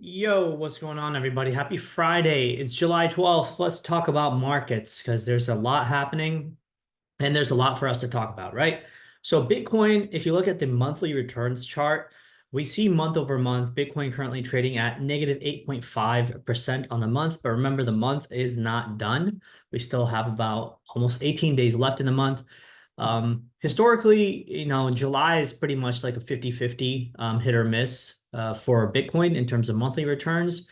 Yo, what's going on, everybody? Happy Friday. It's July 12th. Let's talk about markets because there's a lot happening and there's a lot for us to talk about, right? So, Bitcoin, if you look at the monthly returns chart, we see month over month, Bitcoin currently trading at negative 8.5% on the month. But remember, the month is not done. We still have about almost 18 days left in the month. Historically, July is pretty much like a 50-50 hit or miss for Bitcoin in terms of monthly returns.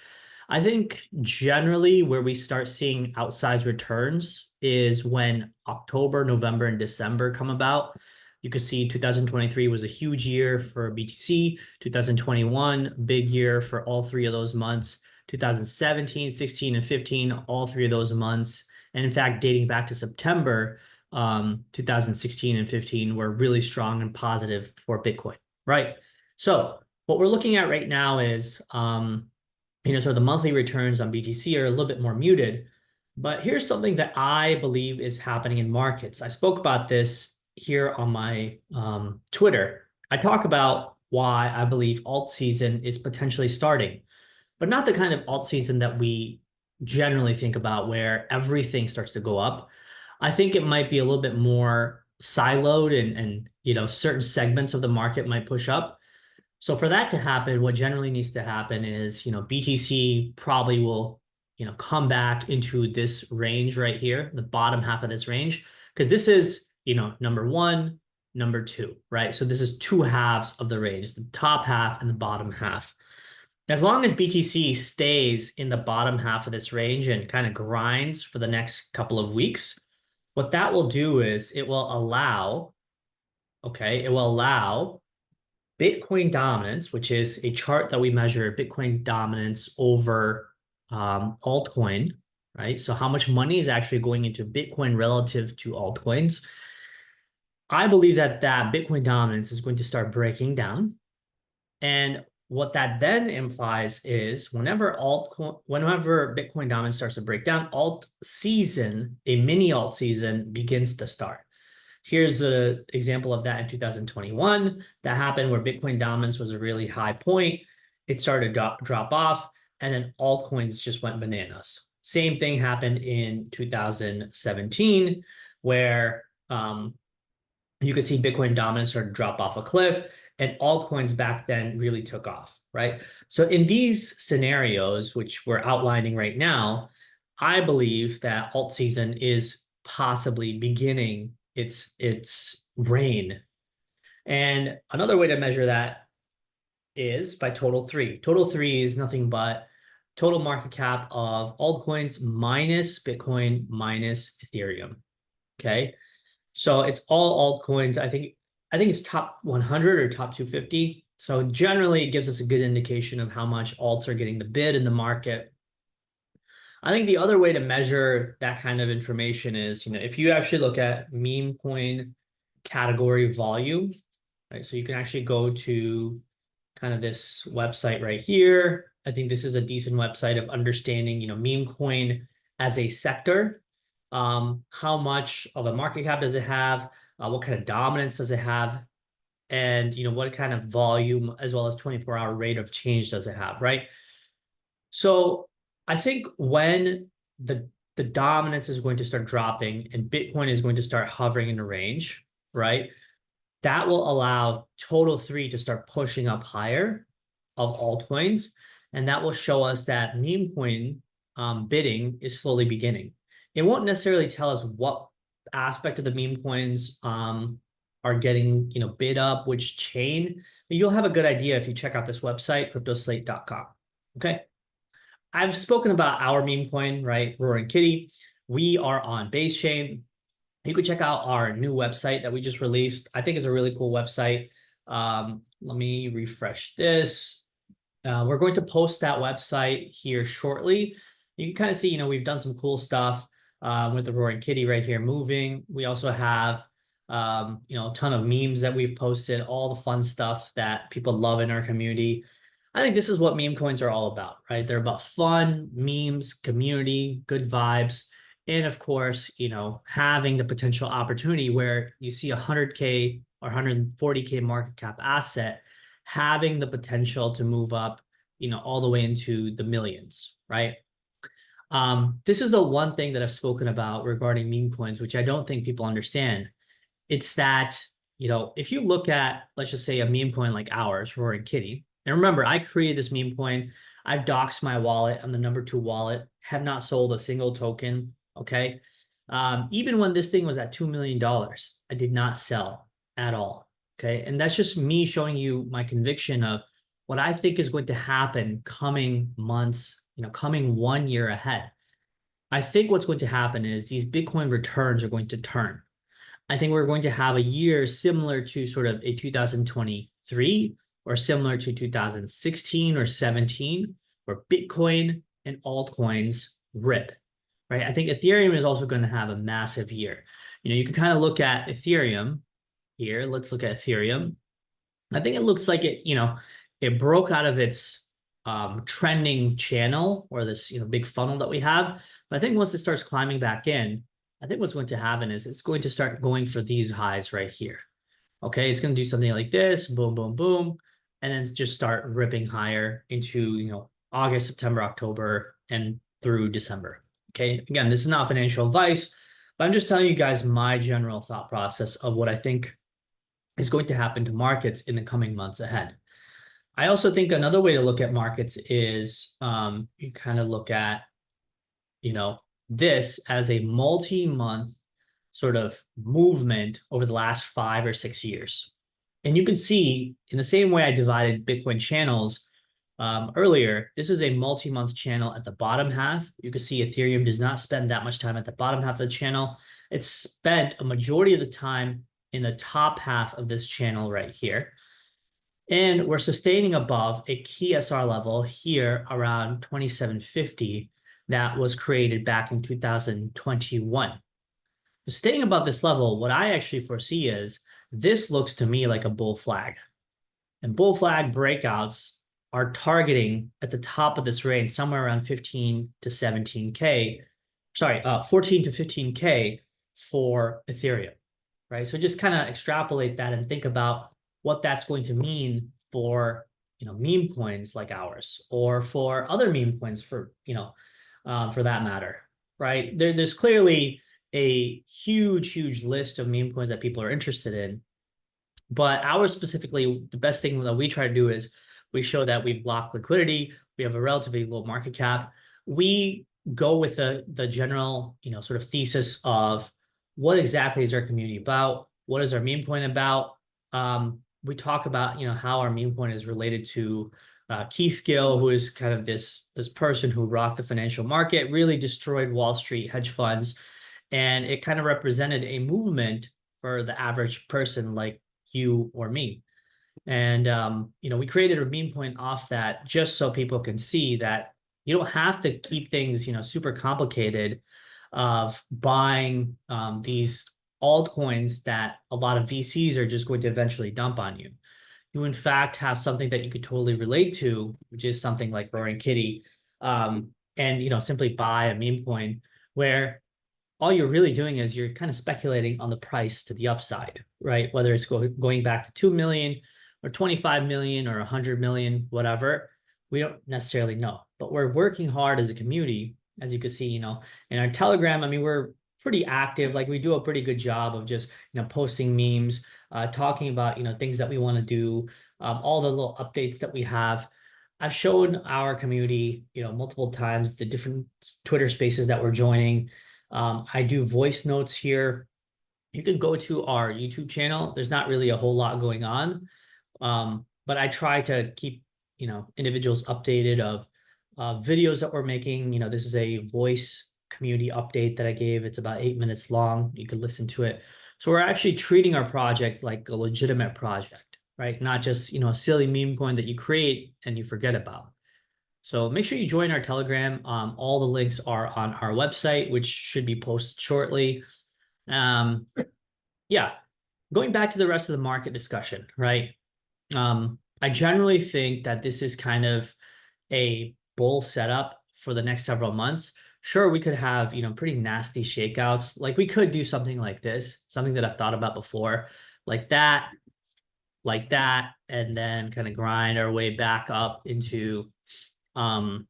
I think generally where we start seeing outsized returns is when October, November, and December come about. You could see 2023 was a huge year for BTC, 2021, big year for all three of those months, 2017, 16, and 15, all three of those months. And in fact, dating back to September, 2016 and 15 were really strong and positive for Bitcoin, right? So what we're looking at right now is, sort of the monthly returns on BTC are a little bit more muted. But here's something that I believe is happening in markets. I spoke about this here on my Twitter. I talk about why I believe alt season is potentially starting, but not the kind of alt season that we generally think about where everything starts to go up. I think it might be a little bit more siloed and certain segments of the market might push up. So for that to happen, what generally needs to happen is, BTC probably will, come back into this range right here, the bottom half of this range, because this is, number one, number two, right? So this is two halves of the range, the top half and the bottom half. As long as BTC stays in the bottom half of this range and kind of grinds for the next couple of weeks, what that will do is it will allow, okay, it will allow Bitcoin dominance, which is a chart that we measure Bitcoin dominance over altcoin, right? So how much money is actually going into Bitcoin relative to altcoins. I believe that Bitcoin dominance is going to start breaking down. And what that then implies is whenever Bitcoin dominance starts to break down, alt season, a mini alt season begins to start. Here's an example of that in 2021. That happened where Bitcoin dominance was a really high point. It started to drop off, and then altcoins just went bananas. Same thing happened in 2017, where you could see Bitcoin dominance start to drop off a cliff, and altcoins back then really took off, right? So in these scenarios, which we're outlining right now, I believe that alt season is possibly beginning its reign. And another way to measure that is by total three. Total three is nothing but total market cap of altcoins minus Bitcoin minus Ethereum. Okay. So it's all altcoins. I think it's top 100 or top 250. So generally it gives us a good indication of how much alts are getting the bid in the market. I think the other way to measure that kind of information is, if you actually look at meme coin category volume, right? So you can actually go to kind of this website right here. I think this is a decent website of understanding, meme coin as a sector. How much of a market cap does it have? What kind of dominance does it have? And, what kind of volume as well as 24-hour rate of change does it have, right? So I think when the dominance is going to start dropping and Bitcoin is going to start hovering in a range, right? That will allow total three to start pushing up higher of altcoins. And that will show us that meme coin bidding is slowly beginning. It won't necessarily tell us what aspect of the meme coins are getting bid up, which chain, but you'll have a good idea if you check out this website, cryptoslate.com. Okay. I've spoken about our meme coin, right? Roaring Kitty. We are on Base Chain. You can check out our new website that we just released. I think it's a really cool website. Let me refresh this. We're going to post that website here shortly. You can kind of see, we've done some cool stuff with the Roaring Kitty right here moving. We also have, a ton of memes that we've posted, all the fun stuff that people love in our community. I think this is what meme coins are all about, right? They're about fun, memes, community, good vibes, and of course, having the potential opportunity where you see 100K or 140K market cap asset having the potential to move up all the way into the millions, right? This is the one thing that I've spoken about regarding meme coins, which I don't think people understand. It's that, if you look at, let's just say, a meme coin like ours, Roaring Kitty, and remember, I created this meme coin. I've doxed my wallet. I'm the #2 wallet, have not sold a single token. Okay. Even when this thing was at $2 million, I did not sell at all. Okay. And that's just me showing you my conviction of what I think is going to happen coming months, coming 1 year ahead. I think what's going to happen is these Bitcoin returns are going to turn. I think we're going to have a year similar to sort of a 2023 or similar to 2016 or 17, where Bitcoin and altcoins rip, right? I think Ethereum is also going to have a massive year. You can kind of look at Ethereum here. Let's look at Ethereum. I think it looks like it broke out of its trending channel, or this big funnel that we have. But I think once it starts climbing back in, I think what's going to happen is it's going to start going for these highs right here. Okay, it's going to do something like this, boom, boom, boom, and then just start ripping higher into August, September, October, and through December. Okay, again, this is not financial advice, but I'm just telling you guys my general thought process of what I think is going to happen to markets in the coming months ahead. I also think another way to look at markets is you kind of look at, this as a multi-month sort of movement over the last 5 or 6 years. And you can see in the same way I divided Bitcoin channels earlier, this is a multi-month channel at the bottom half. You can see Ethereum does not spend that much time at the bottom half of the channel. It's spent a majority of the time in the top half of this channel right here. And we're sustaining above a key SR level here around 2750 that was created back in 2021. Staying above this level, what I actually foresee is this looks to me like a bull flag. And bull flag breakouts are targeting at the top of this range, somewhere around 15 to 17K, 14 to 15K for Ethereum, right? So just kind of extrapolate that and think about what that's going to mean for meme coins like ours, or for other meme coins for that matter, right? There's clearly a huge list of meme coins that people are interested in, but ours specifically, the best thing that we try to do is we show that we've locked liquidity, we have a relatively low market cap. We go with the general sort of thesis of what exactly is our community about, what is our meme coin about. We talk about how our meme coin is related to Keith Gill, who is kind of this person who rocked the financial market, really destroyed Wall Street hedge funds, and it kind of represented a movement for the average person like you or me. And we created a meme coin off that just so people can see that you don't have to keep things super complicated of buying these altcoins that a lot of VCs are just going to eventually dump on you. You in fact have something that you could totally relate to, which is something like Roaring Kitty, and simply buy a meme coin where all you're really doing is you're kind of speculating on the price to the upside, right? Whether it's going back to 2 million or 25 million or 100 million, whatever, we don't necessarily know. But we're working hard as a community, as you can see, in our Telegram. I mean, we're pretty active. Like, we do a pretty good job of just posting memes, talking about things that we want to do, all the little updates that we have. I've shown our community multiple times the different Twitter spaces that we're joining. I do voice notes here. You can go to our YouTube channel. There's not really a whole lot going on, but I try to keep individuals updated of videos that we're making. This is a voice community update that I gave. It's about 8 minutes long. You can listen to it. So we're actually treating our project like a legitimate project, right? Not just a silly meme coin that you create and you forget about. So make sure you join our Telegram. All the links are on our website, which should be posted shortly. Yeah, going back to the rest of the market discussion, right? I generally think that this is kind of a bull setup for the next several months. Sure, we could have, pretty nasty shakeouts. Like, we could do something like this, something that I've thought about before, like that, and then kind of grind our way back up um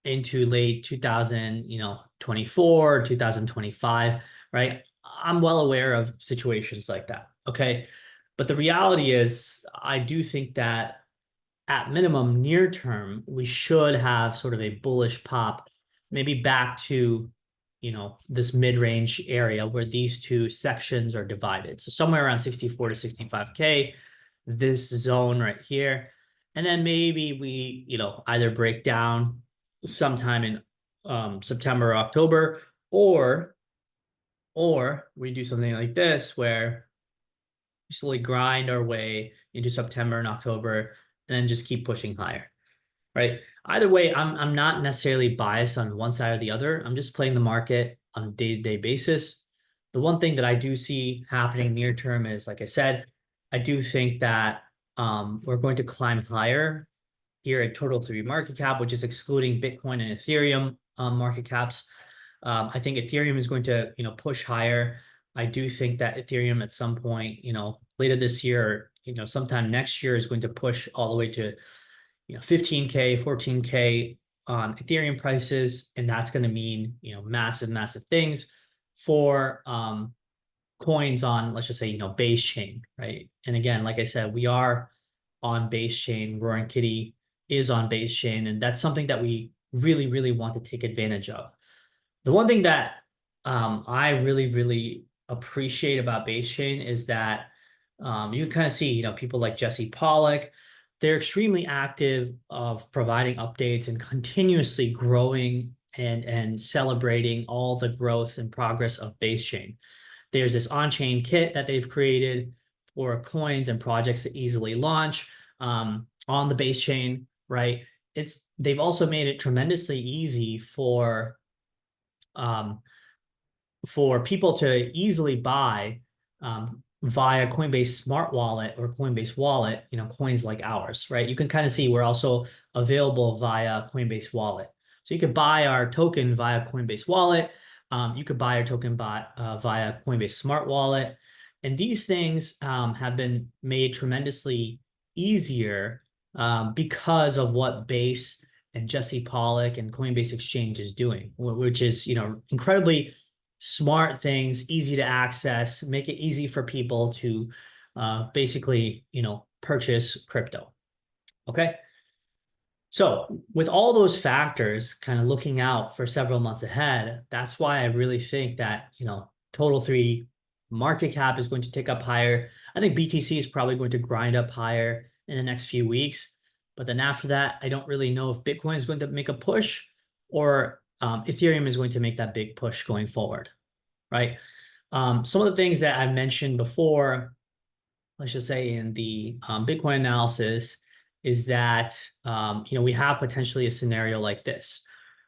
into late 2024, 2025, right? I'm well aware of situations like that. Okay. But the reality is, I do think that at minimum, near term, we should have sort of a bullish pop, maybe back to, this mid-range area where these two sections are divided. So somewhere around 64 to 65K, this zone right here. And then maybe we, either break down sometime in September or October, or we do something like this where we slowly grind our way into September and October, and then just keep pushing higher, right? Either way, I'm not necessarily biased on one side or the other. I'm just playing the market on a day-to-day basis. The one thing that I do see happening near term is, like I said, I do think that we're going to climb higher here at total 3 market cap, which is excluding Bitcoin and Ethereum market caps. I think Ethereum is going to, push higher. I do think that Ethereum at some point, later this year, sometime next year is going to push all the way to, 15K, 14K on Ethereum prices. And that's going to mean, massive, massive things for coins on, let's just say, base chain, right? And again, like I said, we are on base chain. Roaring Kitty is on base chain. And that's something that we really, really want to take advantage of. The one thing that I really, really appreciate about base chain is that you can kind of see, people like Jesse Pollock, they're extremely active of providing updates and continuously growing and celebrating all the growth and progress of base chain. There's this on-chain kit that they've created for coins and projects to easily launch on the base chain, right? They've also made it tremendously easy um, for people to easily buy via Coinbase Smart Wallet or Coinbase Wallet, coins like ours, right? You can kind of see we're also available via Coinbase Wallet. So you could buy our token via Coinbase Wallet. You could buy our token via Coinbase Smart Wallet. And these things have been made tremendously easier because of what Base and Jesse Pollock and Coinbase Exchange is doing, which is, incredibly smart things, easy to access, make it easy for people to basically, purchase crypto. Okay. So with all those factors kind of looking out for several months ahead, that's why I really think that, total 3 market cap is going to tick up higher. I think BTC is probably going to grind up higher in the next few weeks. But then after that, I don't really know if Bitcoin is going to make a push or Ethereum is going to make that big push going forward, right? Some of the things that I mentioned before, let's just say in the Bitcoin analysis, is that we have potentially a scenario like this,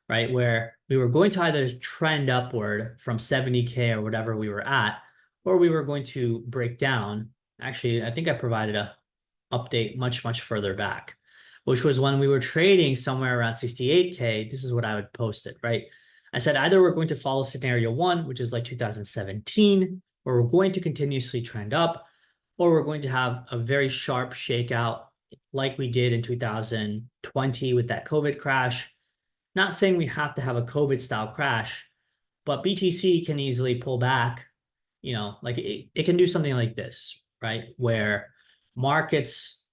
right? Where we were going to either trend upward from 70K or whatever we were at, or we were going to break down. Actually, I think I provided a update much, much further back, which was when we were trading somewhere around 68K. This is what I would post it, right? I said either we're going to follow scenario 1, which is like 2017, where we're going to continuously trend up, or we're going to have a very sharp shakeout like we did in 2020 with that COVID crash. Not saying we have to have a COVID style crash, but BTC can easily pull back, like it can do something like this, right? Where markets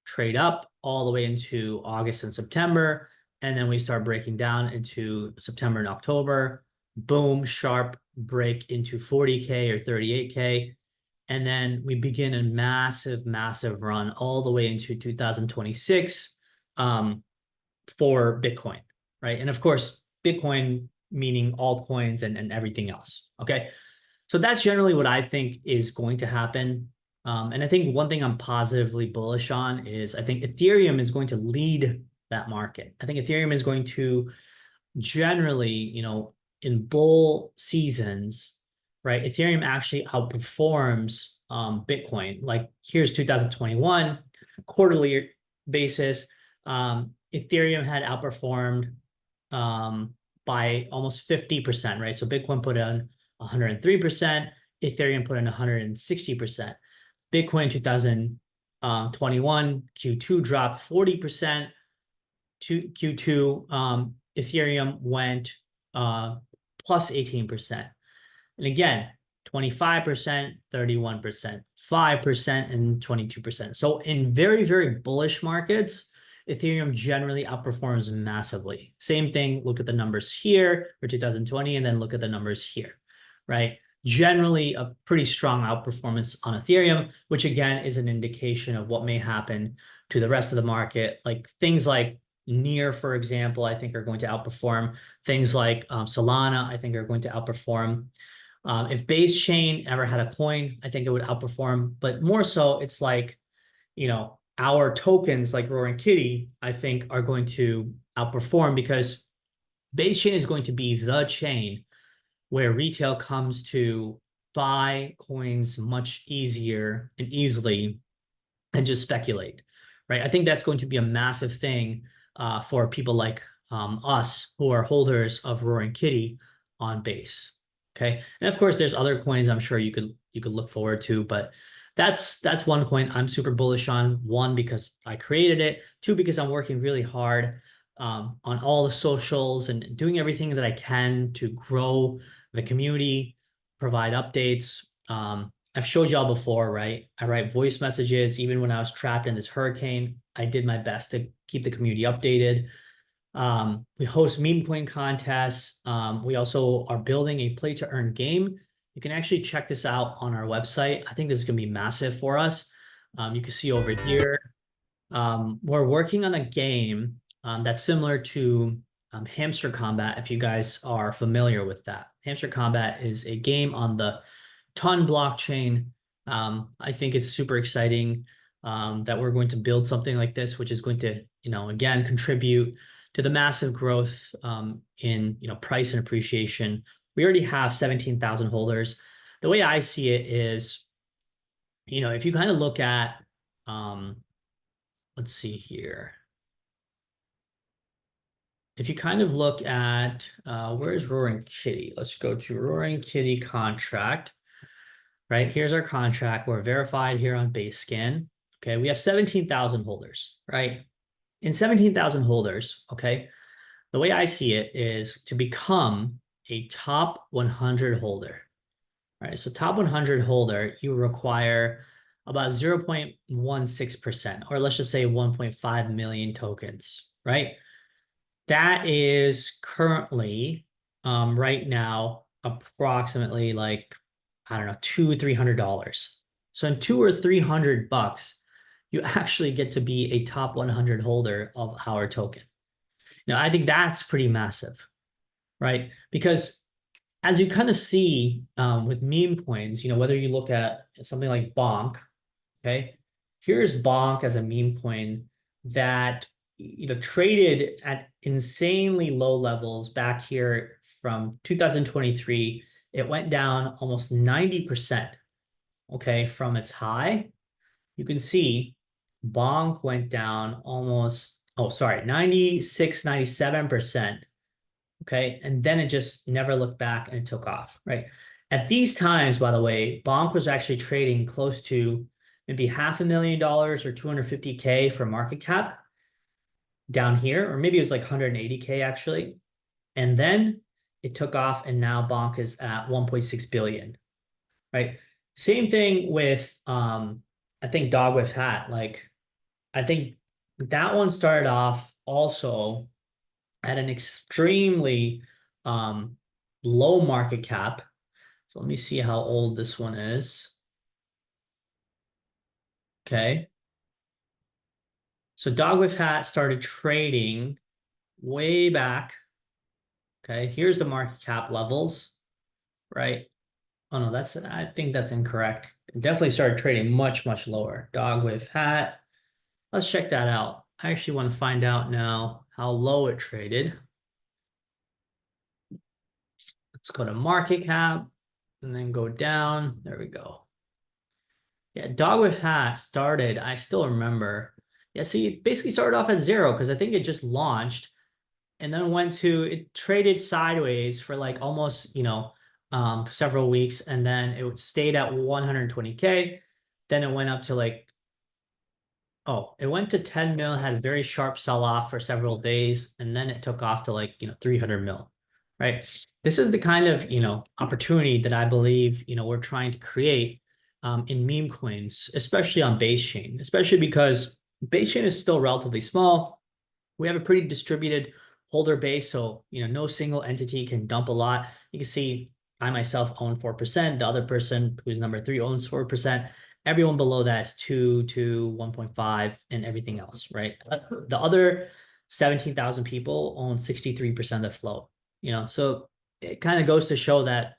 trade up all the way into August and September, and then we start breaking down into September and October. Boom, sharp break into 40K or 38K. And then we begin a massive, massive run all the way into 2026 for Bitcoin, right? And of course, Bitcoin meaning altcoins and everything else, okay? So that's generally what I think is going to happen. And I think one thing I'm positively bullish on is I think Ethereum is going to lead that market. I think Ethereum is going to generally, in bull seasons, right? Ethereum actually outperforms Bitcoin. Like here's 2021 quarterly basis. Ethereum had outperformed by almost 50%, right? So Bitcoin put in 103%, Ethereum put in 160%. Bitcoin 21, Q2 dropped 40%. Q2, Ethereum went plus 18%. And again, 25%, 31%, 5%, and 22%. So in very, very bullish markets, Ethereum generally outperforms massively. Same thing, look at the numbers here for 2020, and then look at the numbers here, right? Generally a pretty strong outperformance on Ethereum, which again is an indication of what may happen to the rest of the market. Like things like Near, for example, I think are going to outperform. Things like Solana, I think are going to outperform. If Base Chain ever had a coin, I think it would outperform. But more so, it's like, our tokens like Roaring Kitty, I think are going to outperform because Base Chain is going to be the chain where retail comes to buy coins much easier and easily and just speculate, right? I think that's going to be a massive thing for people like us who are holders of Roaring Kitty on Base. Okay, and of course, there's other coins I'm sure you could look forward to, but that's one coin I'm super bullish on. One, because I created it. Two, because I'm working really hard on all the socials and doing everything that I can to grow the community, provide updates. I've showed y'all before, right? I write voice messages. Even when I was trapped in this hurricane, I did my best to keep the community updated. We host meme coin contests. We also are building a play to earn game. You can actually check this out on our website. I think this is going to be massive for us. You can see over here, we're working on a game that's similar to Hamster Combat, if you guys are familiar with that. Hamster Combat is a game on the Ton blockchain. I think it's super exciting that we're going to build something like this, which is going to, again, contribute to the massive growth in, price and appreciation. We already have 17,000 holders. The way I see it is, if you kind of look at, let's see here. If you kind of look at, where's Roaring Kitty? Let's go to Roaring Kitty contract. Right, here's our contract. We're verified here on BaseScan. Okay, we have 17,000 holders, right? In 17,000 holders, okay, the way I see it is to become a top 100 holder, right? So top 100 holder, you require about 0.16%, or let's just say 1.5 million tokens, right? That is currently, right now, approximately like, I don't know, $200-300. So in $200 or $300, you actually get to be a top 100 holder of our token. Now, I think that's pretty massive, right? Because as you kind of see with meme coins, whether you look at something like Bonk, okay, here's Bonk as a meme coin that traded at insanely low levels back here from 2023. It went down almost 90%, okay, from its high. You can see Bonk went down almost, 96, 97%, okay? And then it just never looked back and it took off, right? At these times, by the way, Bonk was actually trading close to maybe $500,000 or 250K for market cap down here, or maybe it was like 180K actually. And then it took off and now Bonk is at 1.6 billion, right? Same thing with, I think Dog with Hat. Like, I think that one started off also at an extremely low market cap. So let me see how old this one is. Okay. So Dog with Hat started trading way back. Okay, here's the market cap levels, right? Oh no, I think that's incorrect. It definitely started trading much, much lower. Dog with Hat. Let's check that out. I actually want to find out now how low it traded. Let's go to market cap and then go down. There we go. Yeah, Dog with Hat started, I still remember. Yeah, see, it basically started off at zero because I think it just launched and then it traded sideways for like almost, several weeks. And then it stayed at 120K. Then it went up to like Oh, it went to 10 mil, had a very sharp sell-off for several days, and then it took off to like, 300 mil, right? This is the kind of, opportunity that I believe, we're trying to create in meme coins, especially on base chain, especially because base chain is still relatively small. We have a pretty distributed holder base, so no single entity can dump a lot. You can see I myself own 4%. The other person who's number 3 owns 4%. Everyone below that is 2, 1.5, and everything else, right? The other 17,000 people own 63% of the float. So it kind of goes to show that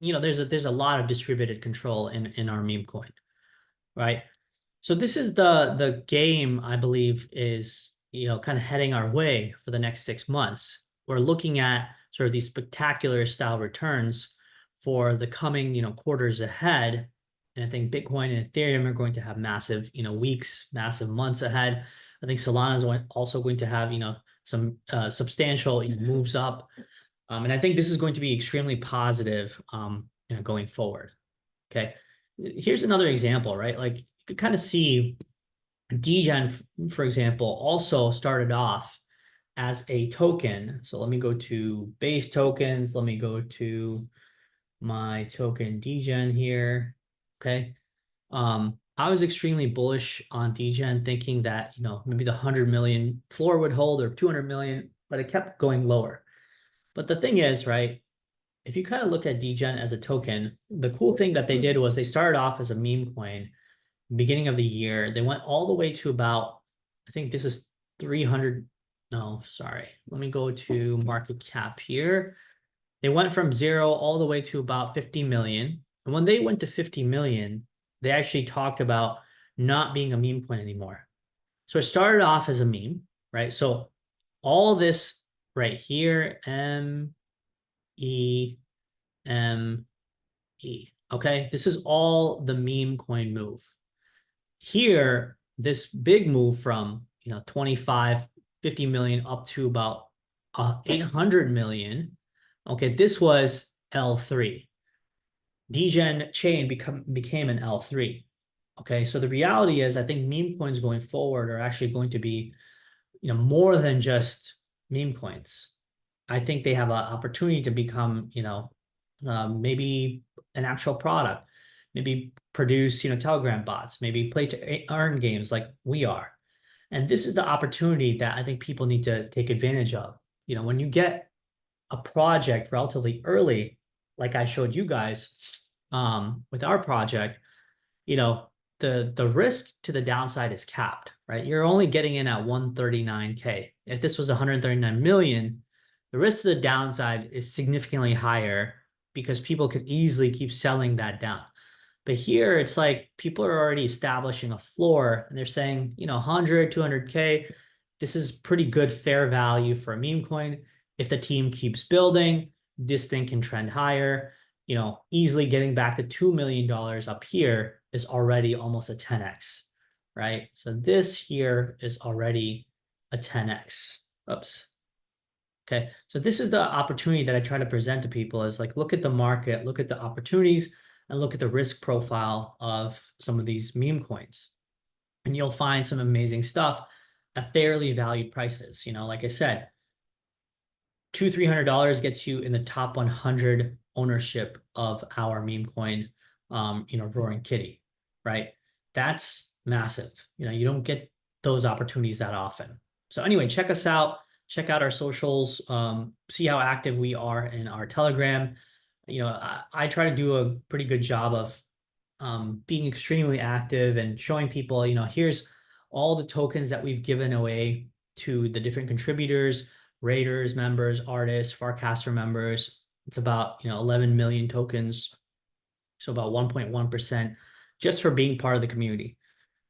there's a lot of distributed control in our meme coin, right? So this is the game I believe is kind of heading our way for the next 6 months. We're looking at sort of these spectacular style returns for the coming quarters ahead. And I think Bitcoin and Ethereum are going to have massive weeks, massive months ahead. I think Solana is also going to have some substantial moves up. And I think this is going to be extremely positive going forward. Okay. Here's another example, right? Like you could kind of see Degen, for example, also started off as a token. So let me go to base tokens. Let me go to my token Degen here. Okay. I was extremely bullish on Degen, thinking that, maybe the 100 million floor would hold or 200 million, but it kept going lower. But the thing is, right, if you kind of look at Degen as a token, the cool thing that they did was they started off as a meme coin beginning of the year. They went all the way to about, I think this is 300. No, sorry. Let me go to market cap here. They went from 0 all the way to about 50 million. And when they went to 50 million, they actually talked about not being a meme coin anymore. So it started off as a meme, right? So all this right here, MEME. Okay, this is all the meme coin move. Here, this big move from 25, 50 million up to about 800 million. Okay, this was L3. Degen chain became an L3. Okay, so the reality is I think meme coins going forward are actually going to be more than just meme coins. I think they have an opportunity to become, maybe an actual product, maybe produce, Telegram bots, maybe play to earn games like we are. And this is the opportunity that I think people need to take advantage of. When you get a project relatively early, like I showed you guys with our project, the risk to the downside is capped, right? You're only getting in at 139K. If this was 139 million, the risk to the downside is significantly higher because people could easily keep selling that down. But here it's like people are already establishing a floor and they're saying, 100, 200K, this is pretty good fair value for a meme coin. If the team keeps building, this thing can trend higher. Easily getting back to $2 million up here is already almost a 10x, right? So this here is already a 10x. Oops. Okay, so this is the opportunity that I try to present to people is like, look at the market, look at the opportunities, and look at the risk profile of some of these meme coins. And you'll find some amazing stuff at fairly valued prices. Like I said, $200-300 gets you in the top 100 ownership of our meme coin, Roaring Kitty, right? That's massive. You don't get those opportunities that often. So anyway, check us out. Check out our socials. See how active we are in our Telegram. I try to do a pretty good job of being extremely active and showing people, here's all the tokens that we've given away to the different contributors, raiders, members, artists, forecaster members. It's about 11 million tokens, so about 1.1% just for being part of the community.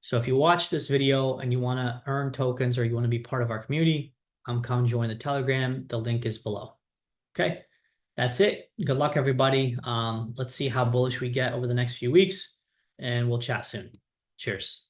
So if you watch this video and you want to earn tokens or you want to be part of our community, come join the Telegram. The link is below. Okay, that's it. Good luck, everybody. Let's see how bullish we get over the next few weeks, and we'll chat soon. Cheers.